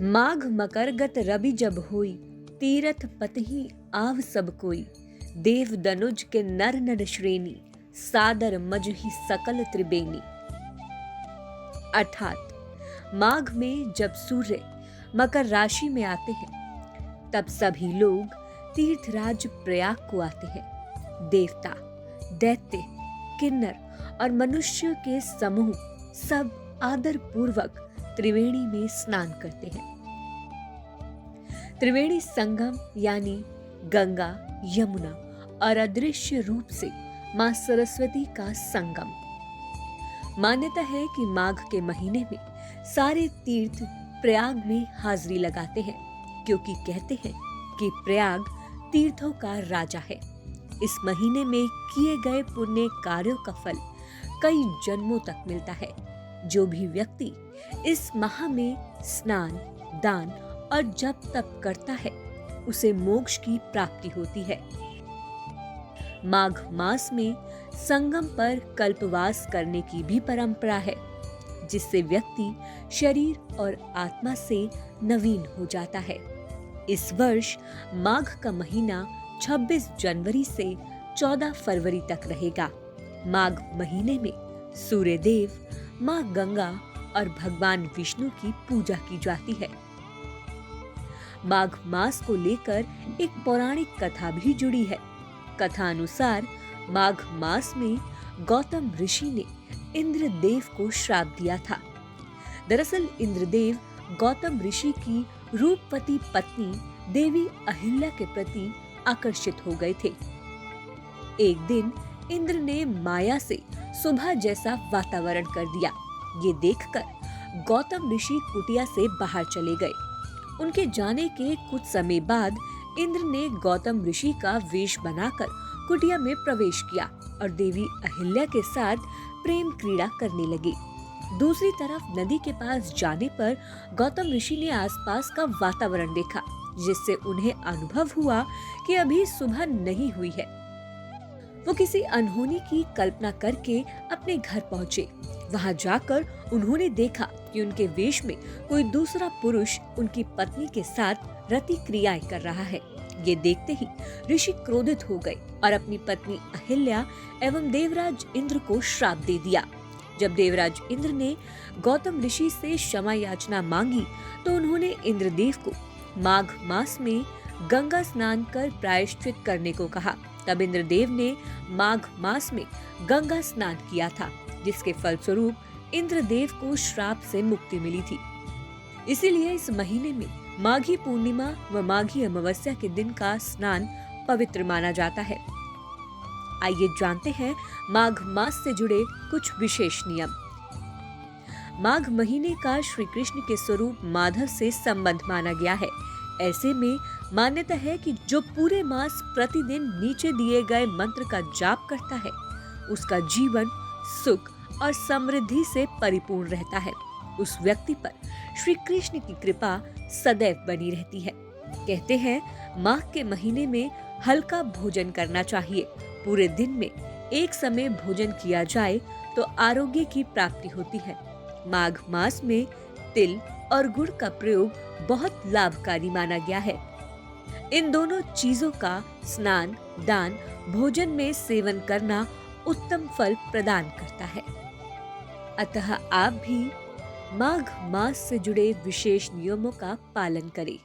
माघ मकरगत रवि जब होई, तीरथ पतहि आव सब कोई। देव दनुज के नर नर श्रेणी, सादर मजहि सकल त्रिबेनी। अर्थात माघ में जब सूर्य मकर राशि में आते हैं, तब सभी लोग तीर्थराज प्रयाग को आते हैं। देवता, दैत्य, किन्नर और मनुष्य के समूह सब आदर पूर्वक त्रिवेणी में स्नान करते हैं। त्रिवेणी संगम यानी गंगा, यमुना और अदृश्य रूप से मां सरस्वती का संगम। मान्यता है कि माघ के महीने में सारे तीर्थ प्रयाग में हाजिरी लगाते हैं, क्योंकि कहते हैं कि प्रयाग तीर्थों का राजा है। इस महीने में किए गए पुण्य कार्यों का फल कई जन्मों तक मिलता है। जो भी व्यक्ति इस माह में स्नान, दान और जप तप करता है, उसे मोक्ष की प्राप्ति होती है। माघ मास में संगम पर कल्पवास करने की भी परंपरा है, जिससे व्यक्ति शरीर और आत्मा से नवीन हो जाता है। इस वर्ष माघ का महीना 26 जनवरी से 14 फरवरी तक रहेगा। माघ महीने में सूर्य देव, मां गंगा और भगवान विष्णु की पूजा की जाती है। माघ मास को लेकर एक पौराणिक कथा भी जुड़ी है। कथा अनुसार माघ मास में गौतम ऋषि ने इंद्रदेव को श्राप दिया था। दरअसल इंद्रदेव गौतम ऋषि की रूपवती पत्नी देवी अहिल्या के प्रति आकर्षित हो गए थे। एक दिन इंद्र ने माया से सुबह जैसा वातावरण कर दिया। ये देखकर गौतम ऋषि कुटिया से बाहर चले गए। उनके जाने के कुछ समय बाद इंद्र ने गौतम ऋषि का वेश बनाकर कुटिया में प्रवेश किया और देवी अहिल्या के साथ प्रेम क्रीड़ा करने लगे। दूसरी तरफ नदी के पास जाने पर गौतम ऋषि ने आसपास का वातावरण देखा, जिससे उन्हें अनुभव हुआ कि अभी सुबह नहीं हुई है। वो किसी अनहोनी की कल्पना करके अपने घर पहुंचे। वहां जाकर उन्होंने देखा कि उनके वेश में कोई दूसरा पुरुष उनकी पत्नी के साथ रति क्रियाएं कर रहा है। ये देखते ही ऋषि क्रोधित हो गए और अपनी पत्नी अहिल्या एवं देवराज इंद्र को श्राप दे दिया। जब देवराज इंद्र ने गौतम ऋषि से क्षमा याचना मांगी, तो उन्होंने इंद्रदेव को माघ मास में गंगा स्नान कर प्रायश्चित करने को कहा। तब इंद्रदेव ने माघ मास में गंगा स्नान किया था, जिसके फलस्वरूप इंद्रदेव को श्राप से मुक्ति मिली थी। इसीलिए इस महीने में माघी पूर्णिमा व माघी अमावस्या के दिन का स्नान पवित्र माना जाता है। आइए जानते हैं माघ मास से जुड़े कुछ विशेष नियम। माघ महीने का श्री कृष्ण के स्वरूप माधव से संबंध माना गया है। ऐसे में मान्यता है कि जो पूरे मास प्रतिदिन नीचे दिए गए मंत्र का जाप करता है, उसका जीवन सुख और समृद्धि से परिपूर्ण रहता है। उस व्यक्ति पर श्री कृष्ण की कृपा सदैव बनी रहती है। कहते हैं माघ के महीने में हल्का भोजन करना चाहिए। पूरे दिन में एक समय भोजन किया जाए तो आरोग्य की प्राप्ति होती है। माघ मास में तिल और गुड़ का प्रयोग बहुत लाभकारी माना गया है। इन दोनों चीजों का स्नान, दान, भोजन में सेवन करना उत्तम फल प्रदान करता है। अतः आप भी माघ मास से जुड़े विशेष नियमों का पालन करें।